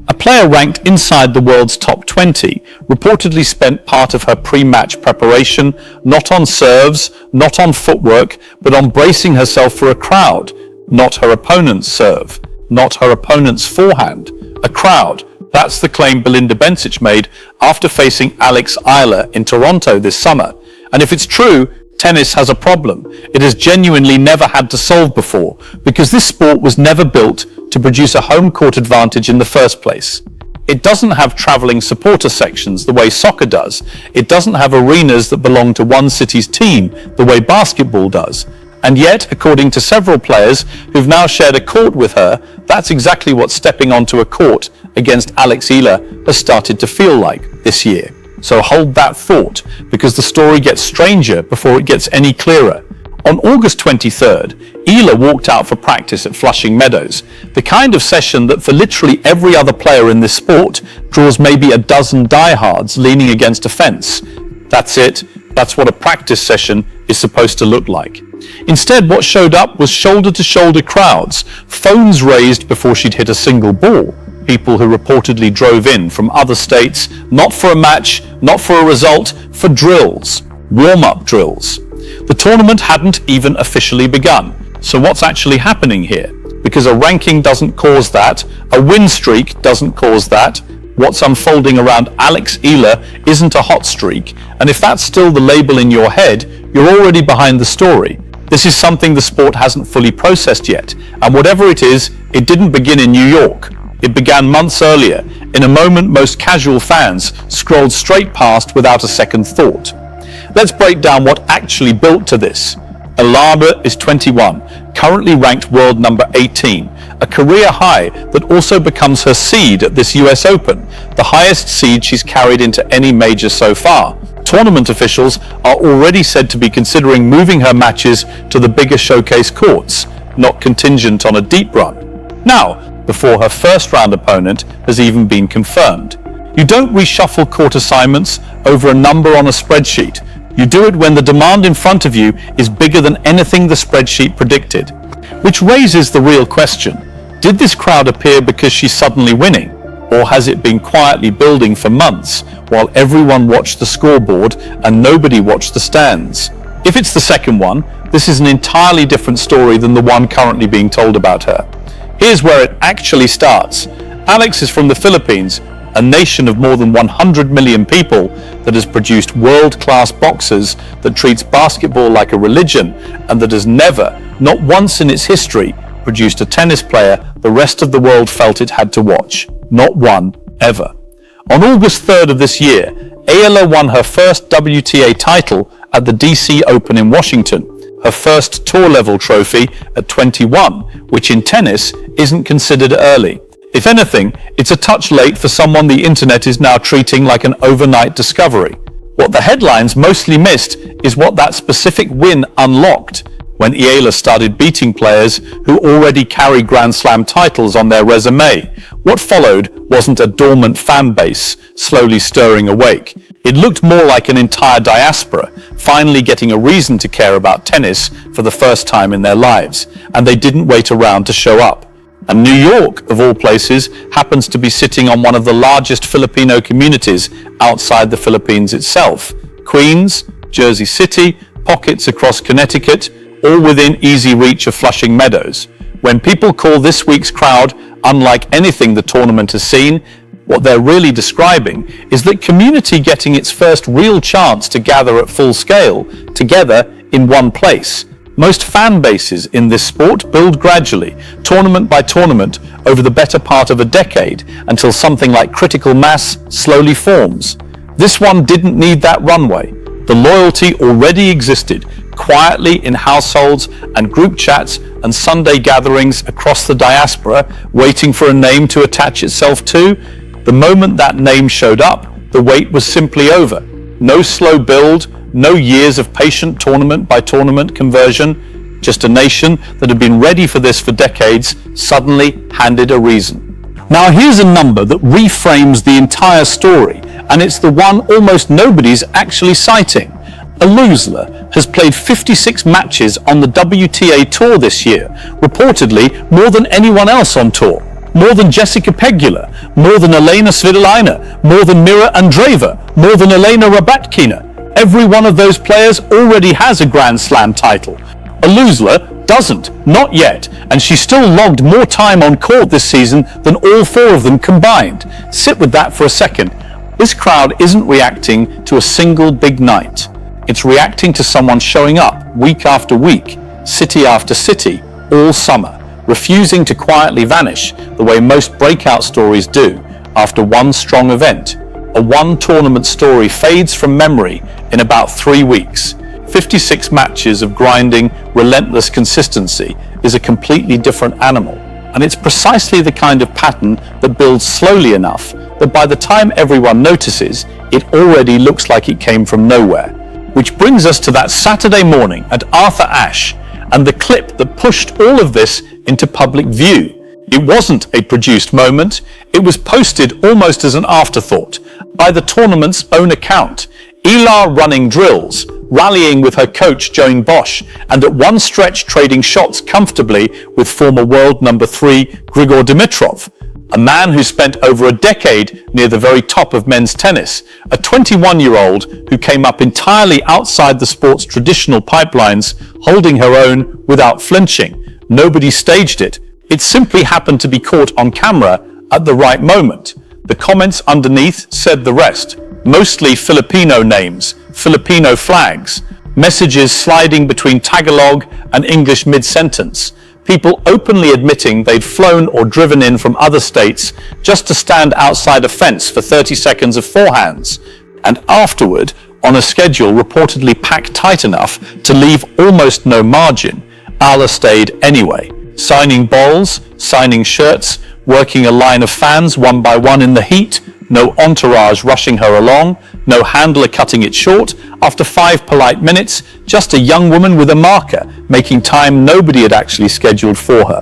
A player ranked inside the world's top 20 reportedly spent part of her pre-match preparation not on serves, not on footwork, but on bracing herself for a crowd, not her opponent's serve, not her opponent's forehand, a crowd. That's the claim Belinda Bencic made after facing Alex Eala in Toronto this summer. And if it's true, tennis has a problem it has genuinely never had to solve before, because this sport was never built to produce a home court advantage in the first place. It doesn't have travelling supporter sections the way soccer does. It doesn't have arenas that belong to one city's team the way basketball does. And yet, according to several players who've now shared a court with her, that's exactly what stepping onto a court against Alex Eala has started to feel like this year. So hold that thought, because the story gets stranger before it gets any clearer. On August 23rd, Eala walked out for practice at Flushing Meadows, the kind of session that for literally every other player in this sport draws maybe a dozen diehards leaning against a fence. That's it. That's what a practice session is supposed to look like. Instead, what showed up was shoulder-to-shoulder crowds, phones raised before she'd hit a single ball. People who reportedly drove in from other states, not for a match, not for a result, for drills, warm-up drills. The tournament hadn't even officially begun. So what's actually happening here? Because a ranking doesn't cause that, a win streak doesn't cause that, what's unfolding around Alex Eala isn't a hot streak, and if that's still the label in your head, you're already behind the story. This is something the sport hasn't fully processed yet, and whatever it is, it didn't begin in New York. It began months earlier, in a moment most casual fans scrolled straight past without a second thought. Let's break down what actually built to this. Eala is 21, currently ranked world number 18, a career high that also becomes her seed at this US Open, the highest seed she's carried into any major so far. Tournament officials are already said to be considering moving her matches to the bigger showcase courts, not contingent on a deep run. Now, before her first round opponent has even been confirmed. You don't reshuffle court assignments over a number on a spreadsheet. You do it when the demand in front of you is bigger than anything the spreadsheet predicted. Which raises the real question. Did this crowd appear because she's suddenly winning? Or has it been quietly building for months while everyone watched the scoreboard and nobody watched the stands? If it's the second one, this is an entirely different story than the one currently being told about her. Here's where it actually starts. Alex is from the Philippines, a nation of more than 100 million people that has produced world-class boxers, that treats basketball like a religion, and that has never, not once in its history, produced a tennis player the rest of the world felt it had to watch. Not one, ever. On August 3rd of this year, Eala won her first WTA title at the DC Open in Washington, her first tour-level trophy at 21, which in tennis isn't considered early. If anything, it's a touch late for someone the internet is now treating like an overnight discovery. What the headlines mostly missed is what that specific win unlocked. When Eala started beating players who already carry Grand Slam titles on their resume, what followed wasn't a dormant fan base slowly stirring awake. It looked more like an entire diaspora finally getting a reason to care about tennis for the first time in their lives, and they didn't wait around to show up. And New York, of all places, happens to be sitting on one of the largest Filipino communities outside the Philippines itself. Queens, Jersey City, pockets across Connecticut, all within easy reach of Flushing Meadows. When people call this week's crowd unlike anything the tournament has seen, what they're really describing is that community getting its first real chance to gather at full scale, together in one place. Most fan bases in this sport build gradually, tournament by tournament, over the better part of a decade, until something like critical mass slowly forms. This one didn't need that runway. The loyalty already existed, quietly in households and group chats and Sunday gatherings across the diaspora, waiting for a name to attach itself to. The moment that name showed up, the wait was simply over. No slow build, no years of patient tournament by tournament conversion, just a nation that had been ready for this for decades, suddenly handed a reason. Now here's a number that reframes the entire story, and it's the one almost nobody's actually citing. Eala has played 56 matches on the WTA Tour this year, reportedly more than anyone else on tour. more than Jessica Pegula, more than Elena Svitolina, more than Mira Andreeva, more than Elena Rabatkina. Every one of those players already has a Grand Slam title. Eala doesn't, not yet, and she still logged more time on court this season than all four of them combined. Sit with that for a second. This crowd isn't reacting to a single big night. It's reacting to someone showing up week after week, city after city, all summer, refusing to quietly vanish the way most breakout stories do after one strong event. A one-tournament story fades from memory in about 3 weeks. 56 matches of grinding, relentless consistency is a completely different animal. And it's precisely the kind of pattern that builds slowly enough that by the time everyone notices, it already looks like it came from nowhere. Which brings us to that Saturday morning at Arthur Ashe and the clip that pushed all of this into public view. It wasn't a produced moment, it was posted almost as an afterthought by the tournament's own account. Eala running drills, rallying with her coach Joan Bosch, and at one stretch trading shots comfortably with former world number 3 Grigor Dimitrov, a man who spent over a decade near the very top of men's tennis, a 21-year-old who came up entirely outside the sport's traditional pipelines, holding her own without flinching. Nobody staged it. It simply happened to be caught on camera at the right moment. The comments underneath said the rest. Mostly Filipino names, Filipino flags, messages sliding between Tagalog and English mid-sentence, people openly admitting they'd flown or driven in from other states just to stand outside a fence for 30 seconds of forehands, and afterward, on a schedule reportedly packed tight enough to leave almost no margin, Eala stayed anyway, signing balls, signing shirts, working a line of fans one by one in the heat, no entourage rushing her along, no handler cutting it short. After 5 polite minutes, just a young woman with a marker, making time nobody had actually scheduled for her.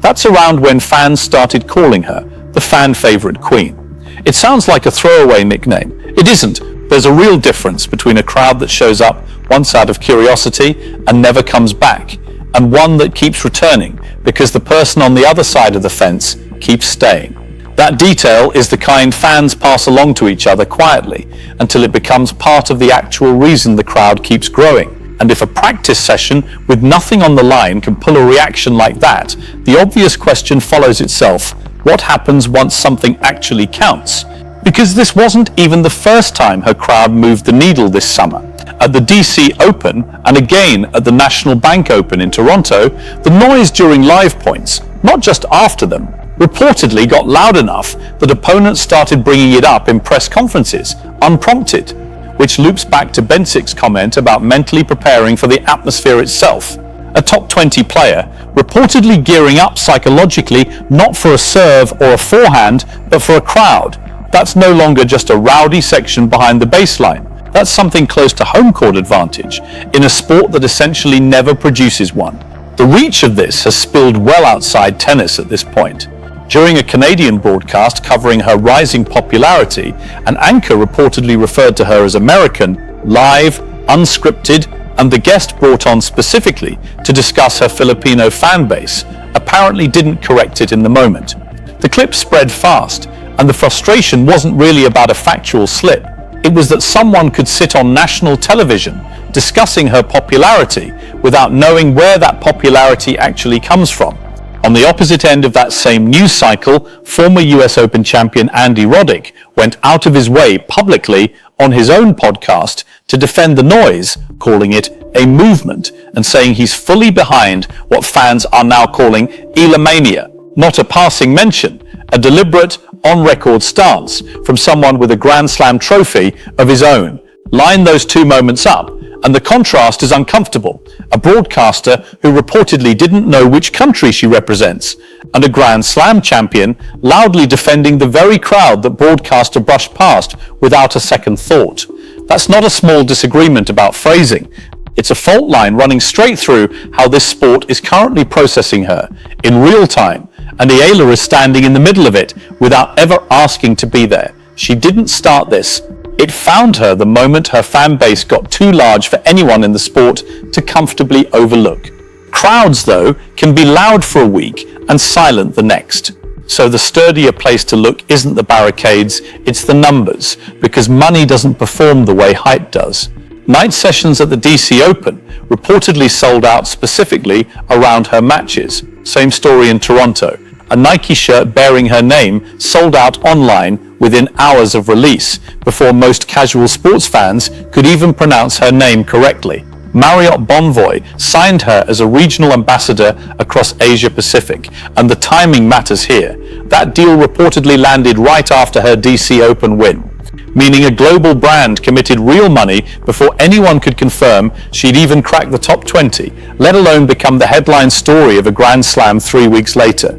That's around when fans started calling her the fan favorite queen. It sounds like a throwaway nickname. It isn't. There's a real difference between a crowd that shows up once out of curiosity and never comes back, and one that keeps returning because the person on the other side of the fence keeps staying. That detail is the kind fans pass along to each other quietly until it becomes part of the actual reason the crowd keeps growing. And if a practice session with nothing on the line can pull a reaction like that, the obvious question follows itself: what happens once something actually counts? Because this wasn't even the first time her crowd moved the needle this summer. At the DC Open and again at the National Bank Open in Toronto, the noise during live points, not just after them, reportedly got loud enough that opponents started bringing it up in press conferences, unprompted, which loops back to Bensik's comment about mentally preparing for the atmosphere itself. A top 20 player, reportedly gearing up psychologically not for a serve or a forehand, but for a crowd. That's no longer just a rowdy section behind the baseline. That's something close to home court advantage in a sport that essentially never produces one. The reach of this has spilled well outside tennis at this point. During a Canadian broadcast covering her rising popularity, an anchor reportedly referred to her as American, live, unscripted, and the guest brought on specifically to discuss her Filipino fan base apparently didn't correct it in the moment. The clip spread fast, and the frustration wasn't really about a factual slip. It was that someone could sit on national television discussing her popularity without knowing where that popularity actually comes from. On the opposite end of that same news cycle, former US Open champion Andy Roddick went out of his way publicly on his own podcast to defend the noise, calling it a movement and saying he's fully behind what fans are now calling Eala mania, not a passing mention, a deliberate, on-record stance from someone with a Grand Slam trophy of his own. Line those two moments up, and the contrast is uncomfortable. A broadcaster who reportedly didn't know which country she represents, and a Grand Slam champion loudly defending the very crowd that broadcaster brushed past without a second thought. That's not a small disagreement about phrasing. It's a fault line running straight through how this sport is currently processing her in real time, and Eala is standing in the middle of it without ever asking to be there. She didn't start this. It found her the moment her fan base got too large for anyone in the sport to comfortably overlook. Crowds, though, can be loud for a week and silent the next. So the sturdier place to look isn't the barricades, it's the numbers, because money doesn't perform the way hype does. Night sessions at the DC Open reportedly sold out specifically around her matches. Same story in Toronto. A Nike shirt bearing her name sold out online within hours of release, before most casual sports fans could even pronounce her name correctly. Marriott Bonvoy signed her as a regional ambassador across Asia Pacific, and the timing matters here. That deal reportedly landed right after her DC Open win, meaning a global brand committed real money before anyone could confirm she'd even crack the top 20, let alone become the headline story of a Grand Slam 3 weeks later.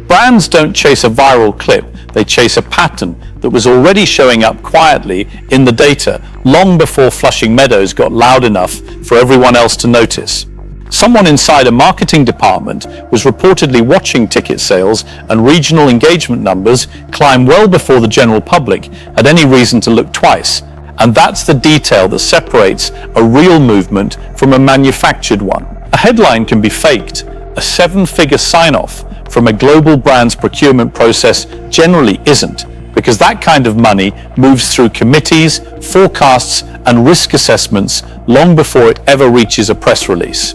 Brands don't chase a viral clip, they chase a pattern that was already showing up quietly in the data long before Flushing Meadows got loud enough for everyone else to notice. Someone inside a marketing department was reportedly watching ticket sales and regional engagement numbers climb well before the general public had any reason to look twice. And that's the detail that separates a real movement from a manufactured one. A headline can be faked. A 7-figure sign-off from a global brand's procurement process generally isn't, because that kind of money moves through committees, forecasts, and risk assessments long before it ever reaches a press release.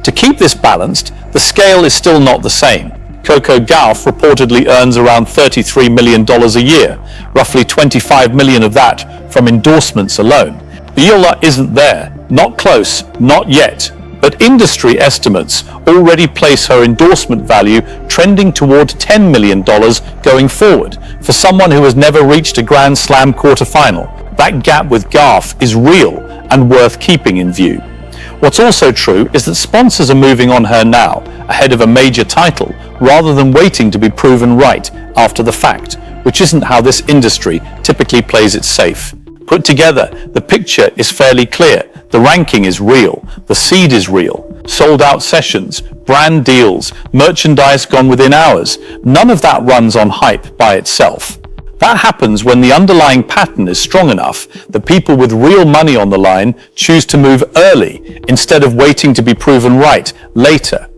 To keep this balanced, the scale is still not the same. Coco Gauff reportedly earns around $33 million a year, roughly $25 million of that from endorsements alone. Eala isn't there, not close, not yet. But industry estimates already place her endorsement value trending toward $10 million going forward for someone who has never reached a Grand Slam quarterfinal. That gap with Gauff is real and worth keeping in view. What's also true is that sponsors are moving on her now, ahead of a major title, rather than waiting to be proven right after the fact, which isn't how this industry typically plays it safe. Put together, the picture is fairly clear. The ranking is real, the seed is real, sold out sessions, brand deals, merchandise gone within hours. None of that runs on hype by itself. That happens when the underlying pattern is strong enough that people with real money on the line choose to move early instead of waiting to be proven right later.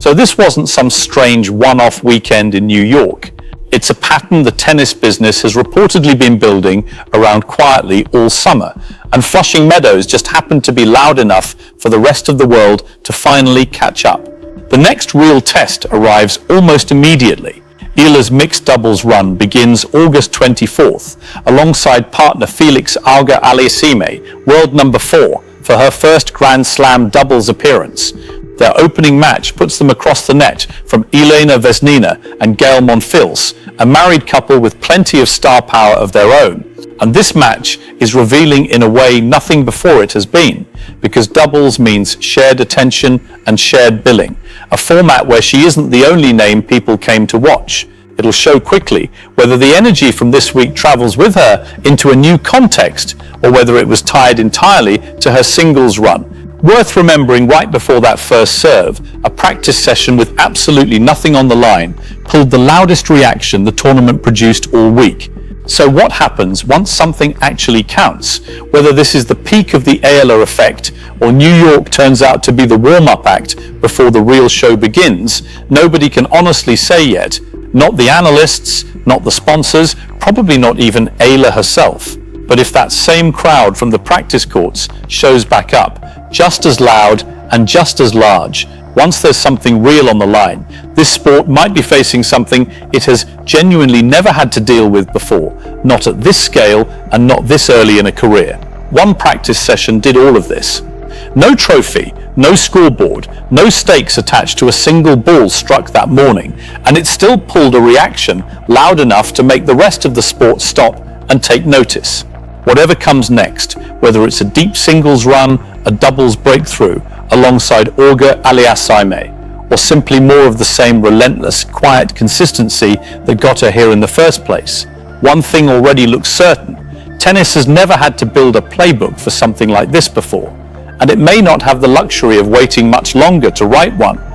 So this wasn't some strange one-off weekend in New York. It's a pattern the tennis business has reportedly been building around quietly all summer, and Flushing Meadows just happened to be loud enough for the rest of the world to finally catch up. The next real test arrives almost immediately. Eala's mixed doubles run begins August 24th, alongside partner Felix Auger-Aliassime, world number 4, for her first Grand Slam doubles appearance. Their opening match puts them across the net from Elena Vesnina and Gael Monfils, a married couple with plenty of star power of their own. And this match is revealing in a way nothing before it has been, because doubles means shared attention and shared billing, a format where she isn't the only name people came to watch. It'll show quickly whether the energy from this week travels with her into a new context, or whether it was tied entirely to her singles run. Worth remembering, right before that first serve, a practice session with absolutely nothing on the line pulled the loudest reaction the tournament produced all week. So what happens once something actually counts? Whether this is the peak of the Eala effect or New York turns out to be the warm-up act before the real show begins, nobody can honestly say yet. Not the analysts, not the sponsors, probably not even Eala herself. But if that same crowd from the practice courts shows back up, just as loud and just as large, once there's something real on the line, this sport might be facing something it has genuinely never had to deal with before, not at this scale and not this early in a career. One practice session did all of this. No trophy, no scoreboard, no stakes attached to a single ball struck that morning, and it still pulled a reaction loud enough to make the rest of the sport stop and take notice. Whatever comes next, whether it's a deep singles run, a doubles breakthrough alongside Auger-Aliassime, or simply more of the same relentless, quiet consistency that got her here in the first place, one thing already looks certain: tennis has never had to build a playbook for something like this before, and it may not have the luxury of waiting much longer to write one.